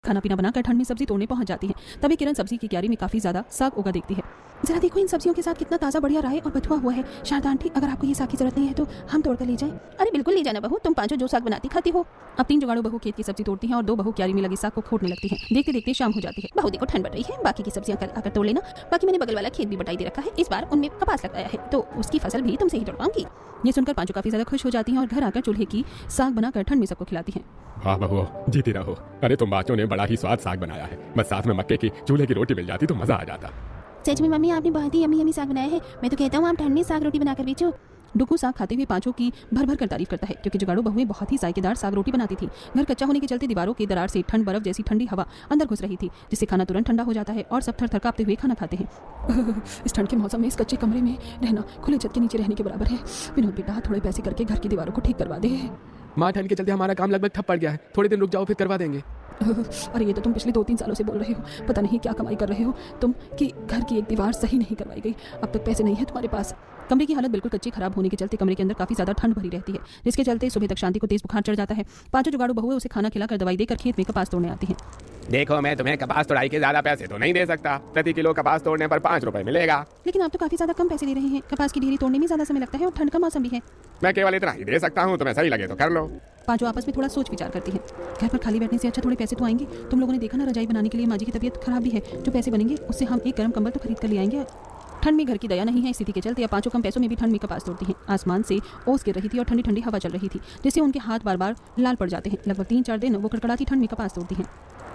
खाना पीना बनाकर ठंड में सब्जी तोड़ने पहुंच जाती है। तभी किरण सब्जी की क्यारी में काफी ज्यादा साग उगा देखती है। जरा देखो इन सब्जियों के साथ कितना ताजा बढ़िया राय और बथुआ हुआ है। शारदा आंटी, अगर आपको ये साग की जरूरत नहीं है तो हम तोड़ कर ले जाएं। अरे बिल्कुल ले जाना बहू, तुम पांचों जो साग बनाती खाती हो। अब 3 जुगाड़ू बहू खेत की सब्जी तोड़ती हैं और 2 बहू क्यारी में लगी साग को खोटने लगती हैं। देखते देखते शाम हो जाती है। बहू देखो ठंड बढ़ रही है, बाकी की सब्जियां कल आकर तोड़ लेना। बाकी मैंने बगल वाला खेत भी बटाई दे रखा है, इस बार उनमें कपास लगाया है तो उसकी फसल भी तुमसे ही तोड़वाऊंगी। ये सुनकर पांचों काफी ज्यादा खुश हो जाती हैं और घर आकर चूल्हे की साग बनाकर ठंड में सबको खिलाती हैं। वाह बहू, जीती रहो। अरे तुम बाचों ने बड़ा ही स्वाद साग बनाया है। बस साथ में मक्के की चूल्हे की रोटी मिल जाती तो मजा आ जाता। सच में मम्मी, आपने बहुत ही यम्मी यम्मी साग बनाया है। मैं तो कहता हूँ आप ठंड में साग रोटी बनाकर बेचो। डुगू साग खाते हुए पांचों की भर भर कर तारीफ करता है, क्योंकि जुगाड़ू बहुएं बहुत ही जायकेदार साग रोटी बनाती थी। घर कच्चा होने के चलते दीवारों की दरार से ठंड बर्फ जैसी ठंडी हवा अंदर घुस रही थी, जिससे खाना तुरंत ठंडा हो जाता है और सब थर थर कांपते हुए खाना खाते हैं। इस ठंड के मौसम में इस कच्चे कमरे में रहना खुले छत के नीचे रहने के बराबर है। विनोद बेटा, थोड़े पैसे करके घर की दीवारों को ठीक करवा दे। माँ, ठंड के चलते हमारा काम लगभग ठप पड़ गया है, थोड़े दिन रुक जाओ फिर करवा देंगे। अरे ये तो तुम पिछले 2-3 सालों से बोल रहे हो, पता नहीं क्या कमाई कर रहे हो तुम कि घर की एक दीवार सही नहीं करवाई गई। अब तक पैसे नहीं है तुम्हारे पास। कमरे की हालत बिल्कुल कच्ची खराब होने के चलते कमरे के अंदर काफी ज्यादा ठंड भरी रहती है, जिसके चलते सुबह तक शांति को तेज बुखार चढ़ जाता है। पांचों जुगाड़ू बहुएं उसे खाना खिलाकर दवाई देकर खेत में कपास तोड़ने आती हैं। देखो, मैं तुम्हें कपास तोड़ाई के ज्यादा पैसे तो नहीं दे सकता। प्रति किलो कपास तोड़ने पर 5 रुपए मिलेगा। लेकिन आप तो काफी ज्यादा कम पैसे दे रहे हैं। कपास की ढेरी तोड़ने में ज्यादा समय लगता है और ठंड का मौसम भी है। मैं केवल इतना ही दे सकता हूँ, तुम्हें सही लगे तो कर लो। पांचों आपस में थोड़ा सोच विचार करती हैं। घर पर खाली बैठने से अच्छा थोड़े पैसे तो आएंगे। तुम लोगों ने देखा ना, रजाई बनाने के लिए माँ जी की तबीयत खराब भी है। जो पैसे बनेंगे उससे हम एक गर्म कंबल तो खरीद कर ले आएंगे। ठंड में घर की दया नहीं है, स्थिति के चलते अब पांचों कम पैसों में भी ठंड में कपास तोड़ती हैं। आसमान से ओस गिर रही थी और ठंडी ठंडी हवा चल रही थी, जिससे उनके हाथ बार बार लाल पड़ जाते हैं। लगभग 3-4 दिन वो कड़कड़ाती ठंड में कपास तोड़ती हैं।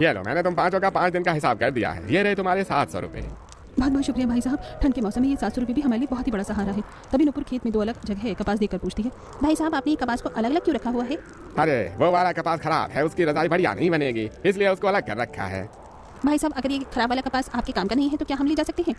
ये लो, मैंने तुम पांचों का 5 दिन का हिसाब कर दिया है। ये रहे तुम्हारे 700 रुपए। बहुत बहुत शुक्रिया भाई साहब। ठंड के मौसम में ये 700 रुपये भी हमारे लिए बहुत ही बड़ा सहारा है। तभी नुपुर खेत में 2 अलग जगह कपास देखकर पूछती है, भाई साहब आपने कपास को अलग अलग क्यों रखा हुआ है? अरे वो वाला कपास खराब है, उसकी रजाई बढ़िया नहीं बनेगी, इसलिए उसको अलग कर रखा है। भाई साहब, अगर ये खराब वाला कपास आपके काम का नहीं है तो क्या हम ले जा सकते हैं?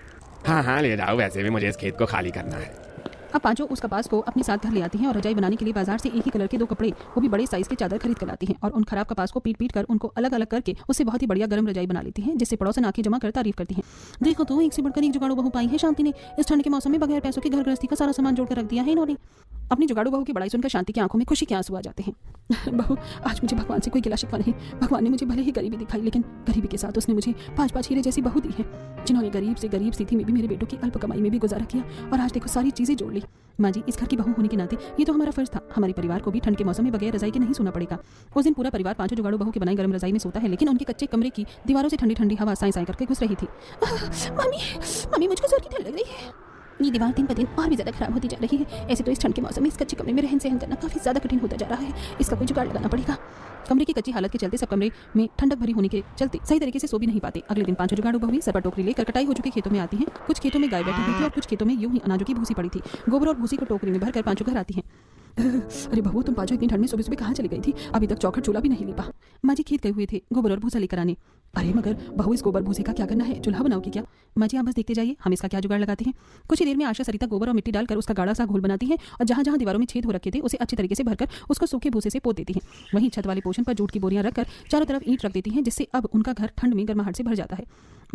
हाँ हाँ ले जाओ, वैसे भी मुझे इस खेत को खाली करना है। अब पांचों उस कपास को अपने साथ घर ले आती हैं और रजाई बनाने के लिए बाजार से एक ही कलर के 2 कपड़े, वो भी बड़े साइज के चादर खरीद कर लाती हैं और उन खराब कपास को पीट पीट कर उनको अलग अलग करके उससे बहुत ही बढ़िया गर्म रजाई बना लेती हैं, जिससे पड़ोसन आंखें जमा कर तारीफ करती हैं। देखो तो एक से बढ़कर एक जुगाड़ू बहू पाई है शांति ने। इस ठंड के मौसम में बगैर पैसों के घर गृहस्थी का सारा सामान जोड़कर रख दिया है इन्होंने। अपनी जुगाड़ू बहू की बड़ाई सुनकर शांति की आंखों में खुशी के आंसू आ जाते हैं। बहू, आज मुझे भगवान से कोई गिला शिकवा नहीं। भगवान ने मुझे भले ही गरीबी दिखाई, लेकिन गरीबी के साथ उसने मुझे 5-5 हीरे जैसी बहू दी है, जिन्होंने गरीब से गरीब स्थिति में भी मेरे बेटों की अल्प कमाई में भी गुजारा किया और आज देखो सारी चीजें जोड़ ली। माँ जी, इस घर की बहू होने के नाते ये तो हमारा फर्ज था। हमारे परिवार को भी ठंड के मौसम में बगैर रजाई के नहीं सोना पड़ेगा। उस दिन पूरा परिवार पांचों जुगाड़ू बहू के बनाई गर्म रजाई में सोता है, लेकिन उनके कच्चे कमरे की दीवारों से ठंडी ठंडी हवा साई साई करके घुस रही थी। मम्मी मुझको जोर की ठंड लग रही है। ये दीवार दिन ब दिन और भी ज्यादा खराब होती जा रही है। ऐसे तो इस ठंड के मौसम में इस कच्चे कमरे में रहन सहन करना काफी ज्यादा कठिन होता जा रहा है। इसका कोई जुगाड़ लगाना पड़ेगा। कमरे की कच्ची हालत के चलते सब कमरे में ठंडक भरी होने के चलते सही तरीके से सो भी नहीं पाते। अगले दिन पांचों जुगाड़ू बहू सर पर टोकरी लेकर कटाई हो चुके खेतों में आती हैं। कुछ खेतों में गाय बैठी हुई थी और कुछ खेतों में यूं ही अनाजों की भूसी पड़ी थी। गोबर और भूसी को टोकरी में भरकर पांचों घर आती हैं। अरे बहू, तुम पांचों इतनी ठंड में सुबह सुबह कहाँ चली गई थी? अभी तक चौखट चूल्हा भी नहीं लिपा। माँ जी खेत गए हुए थे गोबर और भूसा लेकर आने। अरे मगर बहू, इस गोबर भूसे का क्या करना है? चूल्हा बनाओगे क्या? माँ जी आप बस देखते जाइए, हम इसका क्या जुगाड़ लगाते हैं। कुछ ही देर में आशा सरिता गोबर और मिट्टी डालकर उसका गाढ़ा सा घोल बनाती है और जहाँ जहाँ दीवारों में छेद हो रखे थे उसे अच्छी तरीके से भरकर उसको सूखे भूसे से पोत देती है। वहीं छत वाले पोर्शन पर जूट की बोरियां रखकर चारों तरफ ईंट रख देती हैं, जिससे अब उनका घर ठंड में गर्माहट से भर जाता है।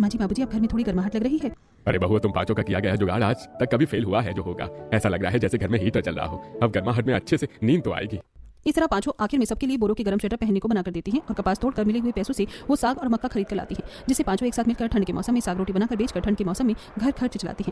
माँ जी, बाबूजी, अब घर में थोड़ी गर्माहट लग रही है। अरे बहू, तुम पांचों का किया गया जुगाड़ आज तक कभी फेल हुआ है जो होगा? ऐसा लग रहा है जैसे घर में हीटर चल रहा हो। अब गर्माहट में अच्छे से नींद तो आएगी। इस तरह पांचों आखिर में सबके लिए बोरों के गर्म स्वेटर पहनने को बनाकर देती हैं और कपास तोड़कर मिले हुए पैसों से वो साग और मक्का खरीद कर लाती हैं, जिससे पांचों एक साथ मिलकर ठंड के मौसम में साग रोटी बनाकर बेचकर ठंड के मौसम में घर खर्च चलाती हैं।